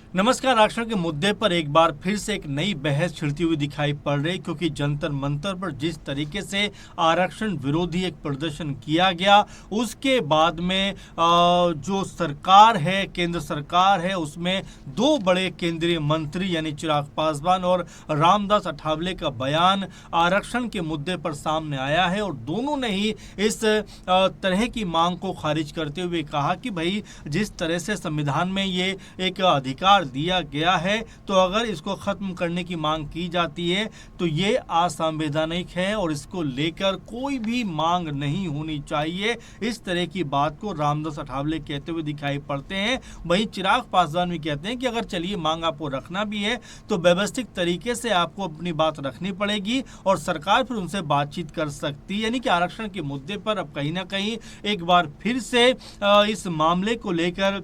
नमस्कार। आरक्षण के मुद्दे पर एक बार फिर से एक नई बहस छिड़ती हुई दिखाई पड़ रही, क्योंकि जंतर मंतर पर जिस तरीके से आरक्षण विरोधी एक प्रदर्शन किया गया, उसके बाद में जो सरकार है, केंद्र सरकार है, उसमें दो बड़े केंद्रीय मंत्री यानी चिराग पासवान और रामदास अठावले का बयान आरक्षण के मुद्दे पर सामने आया है। और दोनों ने ही इस तरह की मांग को खारिज करते हुए कहा कि भाई, जिस तरह से संविधान में ये एक अधिकार दिया गया है, तो अगर इसको खत्म करने की मांग की जाती है तो ये असंवैधानिक है और इसको लेकर कोई भी मांग नहीं होनी चाहिए। इस तरह की बात को रामदास अठावले कहते हुए दिखाई पड़ते हैं। वहीं चिराग पासवान भी कहते हैं कि अगर चलिए मांग आपको रखना भी है तो व्यवस्थित तरीके से आपको अपनी बात रखनी पड़ेगी और सरकार फिर उनसे बातचीत कर सकती है। यानी कि आरक्षण के मुद्दे पर अब कहीं ना कहीं एक बार फिर से इस मामले को लेकर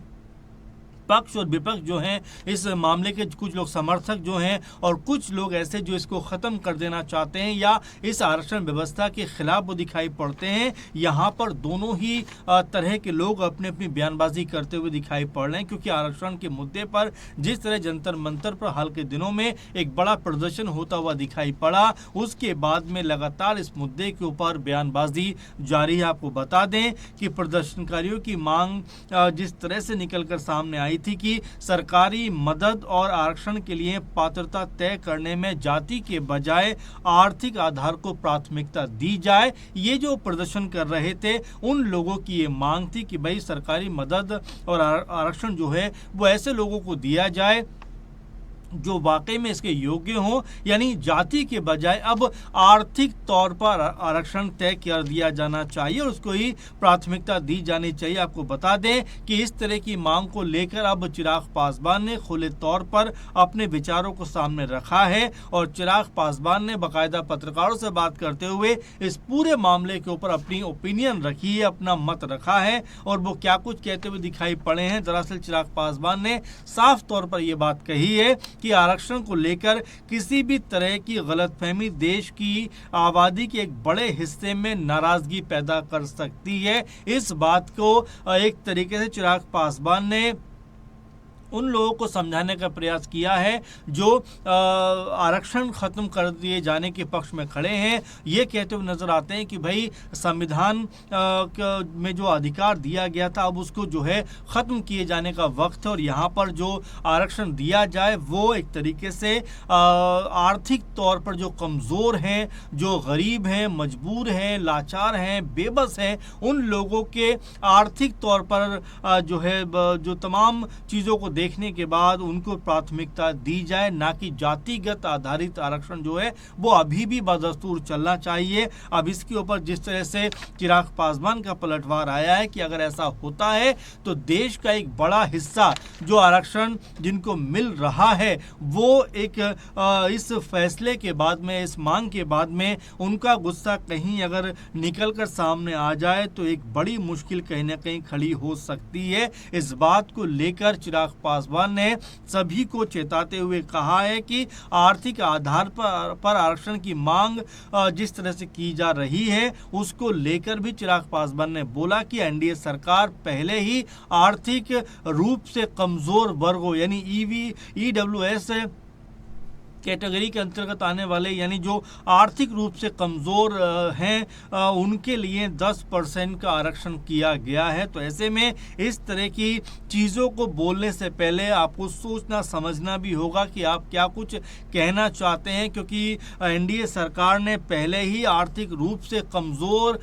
पक्ष और विपक्ष जो हैं, इस मामले के कुछ लोग समर्थक जो हैं और कुछ लोग ऐसे जो इसको ख़त्म कर देना चाहते हैं या इस आरक्षण व्यवस्था के खिलाफ वो दिखाई पड़ते हैं। यहाँ पर दोनों ही तरह के लोग अपनी अपनी बयानबाजी करते हुए दिखाई पड़ रहे हैं, क्योंकि आरक्षण के मुद्दे पर जिस तरह जंतर मंतर पर हाल के दिनों में एक बड़ा प्रदर्शन होता हुआ दिखाई पड़ा, उसके बाद में लगातार इस मुद्दे के ऊपर बयानबाजी जारी है। आपको बता दें कि प्रदर्शनकारियों की मांग जिस तरह से निकलकर सामने आई थी कि सरकारी मदद और आरक्षण के लिए पात्रता तय करने में जाति के बजाय आर्थिक आधार को प्राथमिकता दी जाए। ये जो प्रदर्शन कर रहे थे उन लोगों की ये मांग थी कि भाई, सरकारी मदद और आरक्षण जो है वो ऐसे लोगों को दिया जाए जो वाकई में इसके योग्य हो, यानी जाति के बजाय अब आर्थिक तौर पर आरक्षण तय कर दिया जाना चाहिए और उसको ही प्राथमिकता दी जानी चाहिए। आपको बता दें कि इस तरह की मांग को लेकर अब चिराग पासवान ने खुले तौर पर अपने विचारों को सामने रखा है और चिराग पासवान ने बाकायदा पत्रकारों से बात करते हुए इस पूरे मामले के ऊपर अपनी ओपिनियन रखी है, अपना मत रखा है। और वो क्या कुछ कहते हुए दिखाई पड़े हैं, दरअसल चिराग पासवान ने साफ तौर पर यह बात कही है कि आरक्षण को लेकर किसी भी तरह की गलतफहमी देश की आबादी के एक बड़े हिस्से में नाराजगी पैदा कर सकती है। इस बात को एक तरीके से चिराग पासवान ने उन लोगों को समझाने का प्रयास किया है जो आरक्षण खत्म कर दिए जाने के पक्ष में खड़े हैं। ये कहते हुए नजर आते हैं कि भाई, संविधान में जो अधिकार दिया गया था अब उसको जो है खत्म किए जाने का वक्त है और यहाँ पर जो आरक्षण दिया जाए वो एक तरीके से आर्थिक तौर पर जो कमज़ोर हैं, जो गरीब हैं, मजबूर हैं, लाचार हैं, बेबस हैं, उन लोगों के आर्थिक तौर पर जो है जो तमाम चीज़ों को देखने के बाद उनको प्राथमिकता दी जाए, ना कि जातिगत आधारित आरक्षण जो है वो अभी भी बदस्तूर चलना चाहिए। अब इसके ऊपर जिस तरह से चिराग पासवान का पलटवार आया है कि अगर ऐसा होता है तो देश का एक बड़ा हिस्सा जो आरक्षण जिनको मिल रहा है वो एक इस फैसले के बाद में, इस मांग के बाद में उनका गुस्सा कहीं अगर निकल कर सामने आ जाए तो एक बड़ी मुश्किल कहीं ना कहीं खड़ी हो सकती है। इस बात को लेकर चिराग पासवान ने सभी को चेताते हुए कहा है कि आर्थिक आधार पर आरक्षण की मांग जिस तरह से की जा रही है उसको लेकर भी चिराग पासवान ने बोला कि एनडीए सरकार पहले ही आर्थिक रूप से कमजोर वर्गों यानी ईडब्ल्यूएस कैटेगरी के अंतर्गत आने वाले, यानी जो आर्थिक रूप से कमज़ोर हैं, उनके लिए 10% का आरक्षण किया गया है। तो ऐसे में इस तरह की चीज़ों को बोलने से पहले आपको सोचना समझना भी होगा कि आप क्या कुछ कहना चाहते हैं, क्योंकि एनडीए सरकार ने पहले ही आर्थिक रूप से कमज़ोर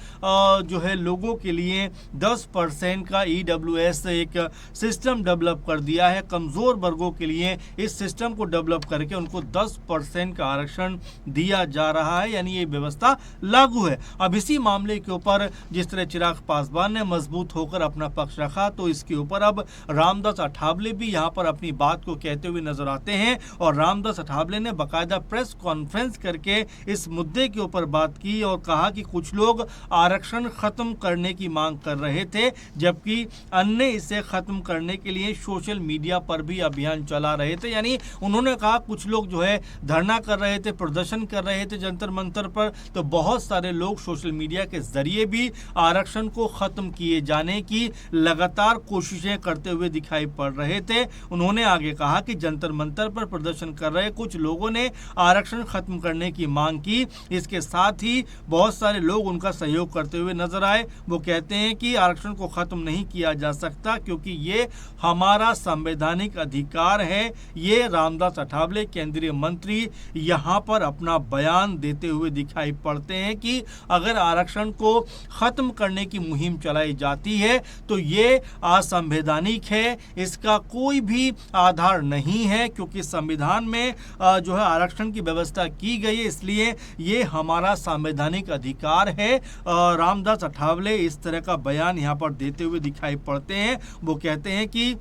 जो है लोगों के लिए 10% का ईडब्ल्यूएस एक सिस्टम डेवलप कर दिया है। कमज़ोर वर्गों के लिए इस सिस्टम को डेवलप करके उनको 10% का आरक्षण दिया जा रहा है, यानी ये व्यवस्था लागू है। अब इसी मामले के ऊपर जिस तरह चिराग पासवान ने मजबूत होकर अपना पक्ष रखा, तो इसके ऊपर अब रामदास अठावले भी यहाँ पर अपनी बात को कहते हुए नजर आते हैं और रामदास अठावले ने बाकायदा प्रेस कॉन्फ्रेंस करके इस मुद्दे के ऊपर बात की और कहा कि कुछ लोग आरक्षण खत्म करने की मांग कर रहे थे, जबकि अन्य इसे खत्म करने के लिए सोशल मीडिया पर भी अभियान चला रहे थे। यानी उन्होंने कहा कुछ लोग जो है धरना कर रहे थे, प्रदर्शन कर रहे थे जंतर मंतर पर, तो बहुत सारे लोग सोशल मीडिया के जरिए भी आरक्षण को खत्म किए जाने की लगातार कोशिशें करते हुए दिखाई पड़ रहे थे। उन्होंने आगे कहा कि जंतर मंतर पर प्रदर्शन कर रहे कुछ लोगों ने आरक्षण खत्म करने की मांग की, इसके साथ ही बहुत सारे लोग उनका सहयोग करते हुए नजर आए। वो कहते हैं कि आरक्षण को खत्म नहीं किया जा सकता क्योंकि ये हमारा संवैधानिक अधिकार है। ये रामदास अठावले केंद्रीय मंत्री यहाँ पर अपना बयान देते हुए दिखाई पड़ते हैं कि अगर आरक्षण को खत्म करने की मुहिम चलाई जाती है तो ये असंवैधानिक है, इसका कोई भी आधार नहीं है क्योंकि संविधान में जो है आरक्षण की व्यवस्था की गई है, इसलिए ये हमारा संवैधानिक अधिकार है। रामदास अठावले इस तरह का बयान यहाँ पर देते हुए दिखाई पड़ते हैं। वो कहते हैं कि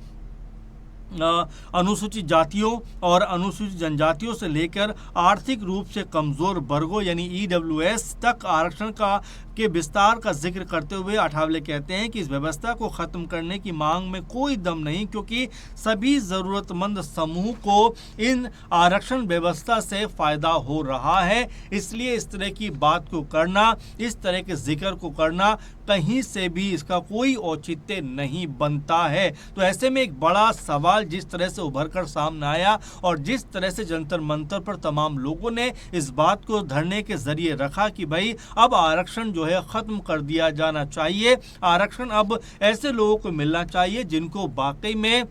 अनुसूचित जातियों और अनुसूचित जनजातियों से लेकर आर्थिक रूप से कमजोर वर्गों यानी ईडब्ल्यूएस तक आरक्षण के विस्तार का जिक्र करते हुए अठावले कहते हैं कि इस व्यवस्था को खत्म करने की मांग में कोई दम नहीं क्योंकि सभी जरूरतमंद समूह को इन आरक्षण व्यवस्था से फायदा हो रहा है, इसलिए इस तरह की बात को करना, इस तरह के जिक्र को करना कहीं से भी इसका कोई औचित्य नहीं बनता है। तो ऐसे में एक बड़ा सवाल जिस तरह से उभर कर सामने आया और जिस तरह से जंतर मंतर पर तमाम लोगों ने इस बात को धरने के जरिए रखा कि भाई अब आरक्षण जो है खत्म कर दिया जाना चाहिए, आरक्षण अब ऐसे लोगों को मिलना चाहिए जिनको वाकई में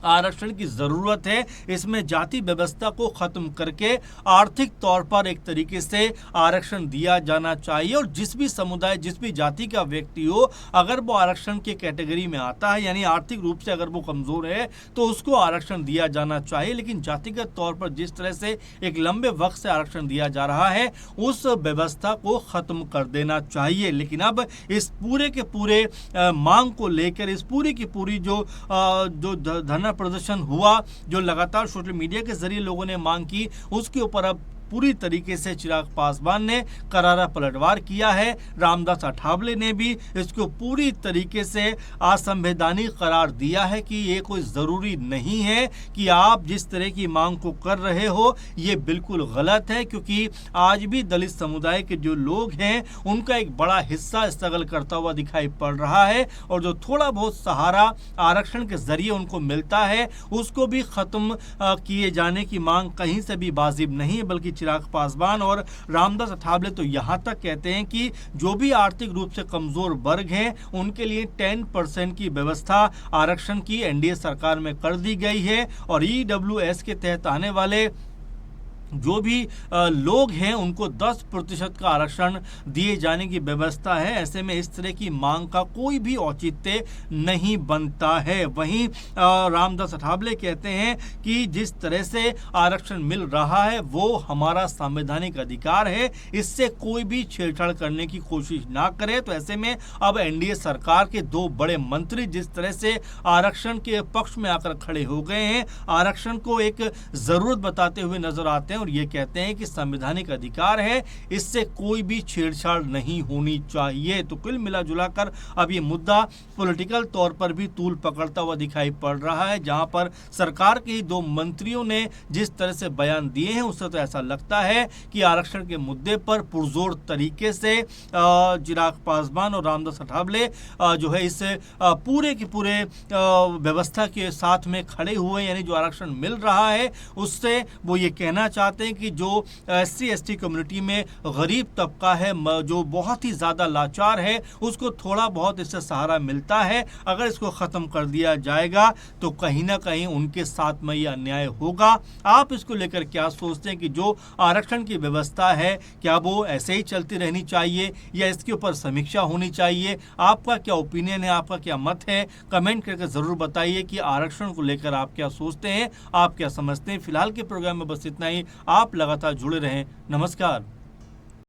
आरक्षण की जरूरत है। इसमें जाति व्यवस्था को खत्म करके आर्थिक तौर पर एक तरीके से आरक्षण दिया जाना चाहिए और जिस भी समुदाय, जिस भी जाति का व्यक्ति हो, अगर वो आरक्षण के कैटेगरी में आता है यानी आर्थिक रूप से अगर वो कमजोर है तो उसको आरक्षण दिया जाना चाहिए। लेकिन जातिगत तौर पर जिस तरह से एक लंबे वक्त से आरक्षण दिया जा रहा है उस व्यवस्था को खत्म कर देना चाहिए। लेकिन अब इस पूरे के पूरे मांग को लेकर इस पूरी की पूरी जो धरना प्रदर्शन हुआ, जो लगातार सोशल मीडिया के जरिए लोगों ने मांग की, उसके ऊपर अब पूरी तरीके से चिराग पासवान ने करारा पलटवार किया है। रामदास अठावले ने भी इसको पूरी तरीके से असंवैधानिक करार दिया है कि ये कोई ज़रूरी नहीं है कि आप जिस तरह की मांग को कर रहे हो ये बिल्कुल गलत है, क्योंकि आज भी दलित समुदाय के जो लोग हैं उनका एक बड़ा हिस्सा स्ट्रगल करता हुआ दिखाई पड़ रहा है और जो थोड़ा बहुत सहारा आरक्षण के जरिए उनको मिलता है उसको भी ख़त्म किए जाने की मांग कहीं से भी वाजिब नहीं है। बल्कि चिराग पासवान और रामदास अठावले तो यहाँ तक कहते हैं कि जो भी आर्थिक रूप से कमजोर वर्ग हैं उनके लिए 10% की व्यवस्था आरक्षण की एनडीए सरकार में कर दी गई है और ईडब्ल्यूएस के तहत आने वाले जो भी लोग हैं उनको 10% का आरक्षण दिए जाने की व्यवस्था है। ऐसे में इस तरह की मांग का कोई भी औचित्य नहीं बनता है। वहीं रामदास अठावले कहते हैं कि जिस तरह से आरक्षण मिल रहा है वो हमारा संवैधानिक अधिकार है, इससे कोई भी छेड़छाड़ करने की कोशिश ना करे। तो ऐसे में अब एनडीए सरकार के दो बड़े मंत्री जिस तरह से आरक्षण के पक्ष में आकर खड़े हो गए हैं, आरक्षण को एक जरूरत बताते हुए नजर आते हैं और ये कहते हैं कि संवैधानिक अधिकार है, इससे कोई भी छेड़छाड़ नहीं होनी चाहिए। तो कुल मिला जुला कर अब ये मुद्दा पॉलिटिकल तौर पर भी तूल पकड़ता हुआ दिखाई पड़ रहा है, जहां पर सरकार के ही दो मंत्रियों ने जिस तरह से बयान दिए हैं उससे तो ऐसा लगता है कि आरक्षण के मुद्दे पर पुरजोर तरीके से चिराग पासवान और रामदास अठावले जो है इस पूरे के पूरे व्यवस्था के साथ में खड़े हुए, यानी जो आरक्षण मिल रहा है उससे वो ये कहना चाहते हैं कि जो एससी एसटी कम्युनिटी में गरीब तबका है जो बहुत ही ज़्यादा लाचार है उसको थोड़ा बहुत इससे सहारा मिलता है। अगर इसको ख़त्म कर दिया जाएगा तो कहीं ना कहीं उनके साथ में ये अन्याय होगा। आप इसको लेकर क्या सोचते हैं कि जो आरक्षण की व्यवस्था है क्या वो ऐसे ही चलती रहनी चाहिए या इसके ऊपर समीक्षा होनी चाहिए? आपका क्या ओपिनियन है, आपका क्या मत है? कमेंट करके ज़रूर बताइए कि आरक्षण को लेकर आप क्या सोचते हैं, आप क्या समझते हैं। फिलहाल के प्रोग्राम में बस इतना ही। आप लगातार जुड़े रहें। नमस्कार।